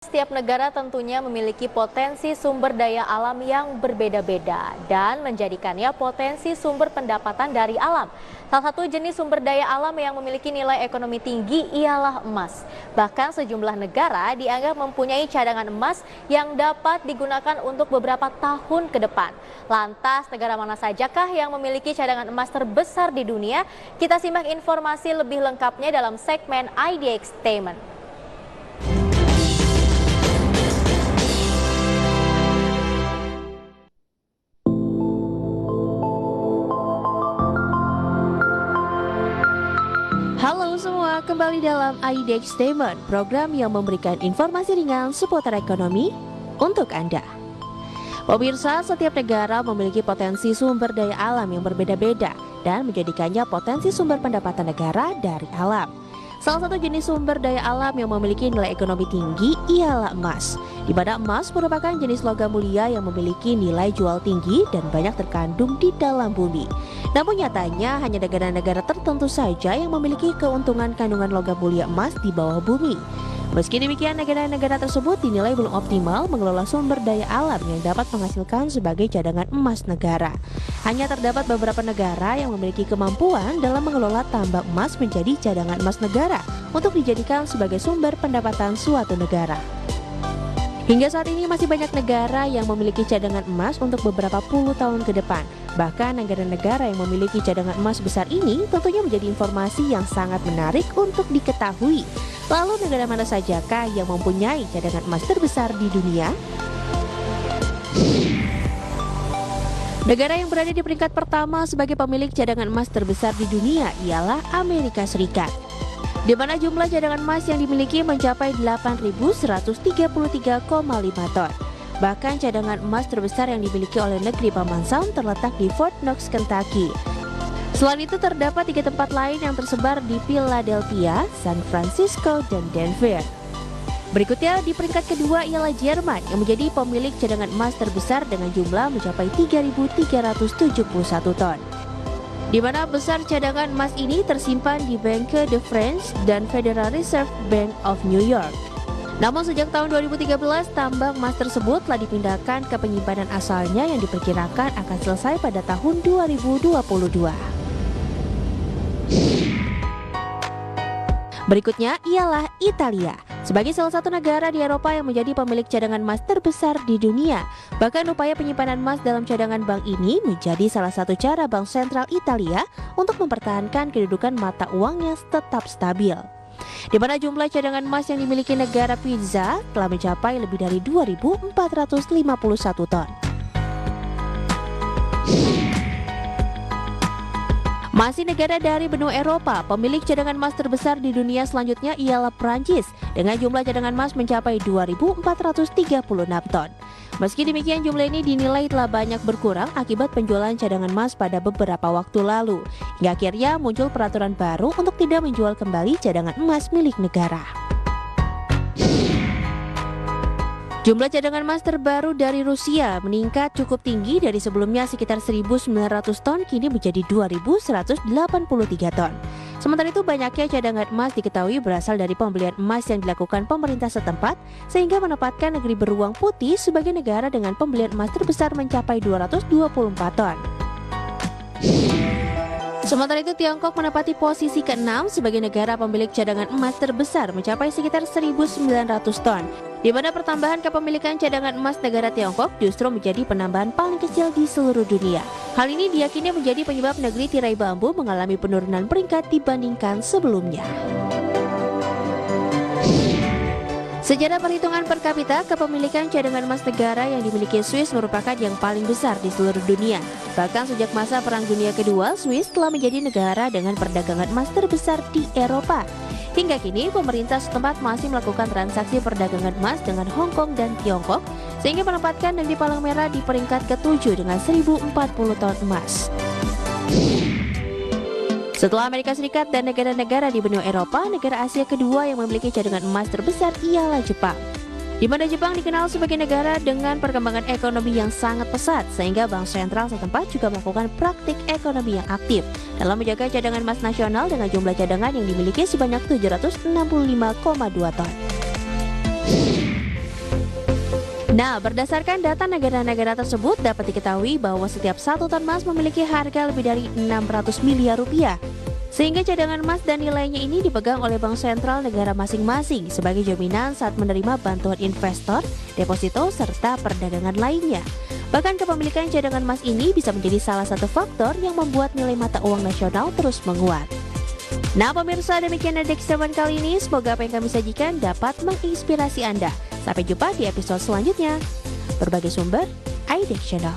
Setiap negara tentunya memiliki potensi sumber daya alam yang berbeda-beda dan menjadikannya potensi sumber pendapatan dari alam. Salah satu jenis sumber daya alam yang memiliki nilai ekonomi tinggi ialah emas. Bahkan sejumlah negara dianggap mempunyai cadangan emas yang dapat digunakan untuk beberapa tahun ke depan. Lantas, negara mana sajakah yang memiliki cadangan emas terbesar di dunia? Kita simak informasi lebih lengkapnya dalam segmen IDX Statement. Halo semua, kembali dalam IDX Statement, program yang memberikan informasi ringan seputar ekonomi untuk Anda. Pemirsa, setiap negara memiliki potensi sumber daya alam yang berbeda-beda dan menjadikannya potensi sumber pendapatan negara dari alam. Salah satu jenis sumber daya alam yang memiliki nilai ekonomi tinggi ialah emas, di mana emas merupakan jenis logam mulia yang memiliki nilai jual tinggi dan banyak terkandung di dalam bumi. Namun nyatanya hanya negara-negara tertentu saja yang memiliki keuntungan kandungan logam mulia emas di bawah bumi. Meski demikian, negara-negara tersebut dinilai belum optimal mengelola sumber daya alam yang dapat menghasilkan sebagai cadangan emas negara. Hanya terdapat beberapa negara yang memiliki kemampuan dalam mengelola tambang emas menjadi cadangan emas negara untuk dijadikan sebagai sumber pendapatan suatu negara. Hingga saat ini masih banyak negara yang memiliki cadangan emas untuk beberapa puluh tahun ke depan. Bahkan negara-negara yang memiliki cadangan emas besar ini tentunya menjadi informasi yang sangat menarik untuk diketahui. Lalu negara mana sajakah yang mempunyai cadangan emas terbesar di dunia? Negara yang berada di peringkat pertama sebagai pemilik cadangan emas terbesar di dunia ialah Amerika Serikat, di mana jumlah cadangan emas yang dimiliki mencapai 8.133,5 ton. Bahkan cadangan emas terbesar yang dimiliki oleh negeri Paman Sam terletak di Fort Knox, Kentucky. Selain itu terdapat 3 tempat lain yang tersebar di Philadelphia, San Francisco, dan Denver. Berikutnya di peringkat kedua ialah Jerman yang menjadi pemilik cadangan emas terbesar dengan jumlah mencapai 3.371 ton. Di mana besar cadangan emas ini tersimpan di Banque de France dan Federal Reserve Bank of New York. Namun sejak tahun 2013, tambang emas tersebut telah dipindahkan ke penyimpanan asalnya yang diperkirakan akan selesai pada tahun 2022. Berikutnya ialah Italia, sebagai salah satu negara di Eropa yang menjadi pemilik cadangan emas terbesar di dunia. Bahkan upaya penyimpanan emas dalam cadangan bank ini menjadi salah satu cara Bank Sentral Italia untuk mempertahankan kedudukan mata uangnya tetap stabil. Di mana jumlah cadangan emas yang dimiliki negara Pisa telah mencapai lebih dari 2.451 ton. Masih negara dari benua Eropa, pemilik cadangan emas terbesar di dunia selanjutnya ialah Prancis dengan jumlah cadangan emas mencapai 2.436 ton. Meski demikian, jumlah ini dinilai telah banyak berkurang akibat penjualan cadangan emas pada beberapa waktu lalu. Hingga akhirnya muncul peraturan baru untuk tidak menjual kembali cadangan emas milik negara. Jumlah cadangan emas terbaru dari Rusia meningkat cukup tinggi dari sebelumnya sekitar 1.900 ton kini menjadi 2.183 ton. Sementara itu banyaknya cadangan emas diketahui berasal dari pembelian emas yang dilakukan pemerintah setempat sehingga menempatkan negeri beruang putih sebagai negara dengan pembelian emas terbesar mencapai 224 ton. Sementara itu Tiongkok menempati posisi ke-6 sebagai negara pemilik cadangan emas terbesar mencapai sekitar 1.900 ton. Di mana pertambahan kepemilikan cadangan emas negara Tiongkok justru menjadi penambahan paling kecil di seluruh dunia. Hal ini diyakini menjadi penyebab negeri tirai bambu mengalami penurunan peringkat dibandingkan sebelumnya. Secara perhitungan per kapita, kepemilikan cadangan emas negara yang dimiliki Swiss merupakan yang paling besar di seluruh dunia. Bahkan sejak masa Perang Dunia Kedua, Swiss telah menjadi negara dengan perdagangan emas terbesar di Eropa. Hingga kini, pemerintah setempat masih melakukan transaksi perdagangan emas dengan Hong Kong dan Tiongkok, sehingga menempatkan negeri Palang Merah di peringkat ke-7 dengan 1.040 ton emas. Setelah Amerika Serikat dan negara-negara di benua Eropa, negara Asia kedua yang memiliki cadangan emas terbesar ialah Jepang. Di mana Jepang dikenal sebagai negara dengan perkembangan ekonomi yang sangat pesat, sehingga Bank Sentral setempat juga melakukan praktik ekonomi yang aktif dalam menjaga cadangan emas nasional dengan jumlah cadangan yang dimiliki sebanyak 765,2 ton. Nah, berdasarkan data negara-negara tersebut dapat diketahui bahwa setiap 1 ton emas memiliki harga lebih dari 600 miliar rupiah. Sehingga cadangan emas dan nilainya ini dipegang oleh bank sentral negara masing-masing sebagai jaminan saat menerima bantuan investor, deposito, serta perdagangan lainnya. Bahkan kepemilikan cadangan emas ini bisa menjadi salah satu faktor yang membuat nilai mata uang nasional terus menguat. Nah pemirsa, demikian Indeks Statement kali ini. Semoga apa yang kami sajikan dapat menginspirasi Anda. Sampai jumpa di episode selanjutnya. Berbagai sumber, iDex Channel.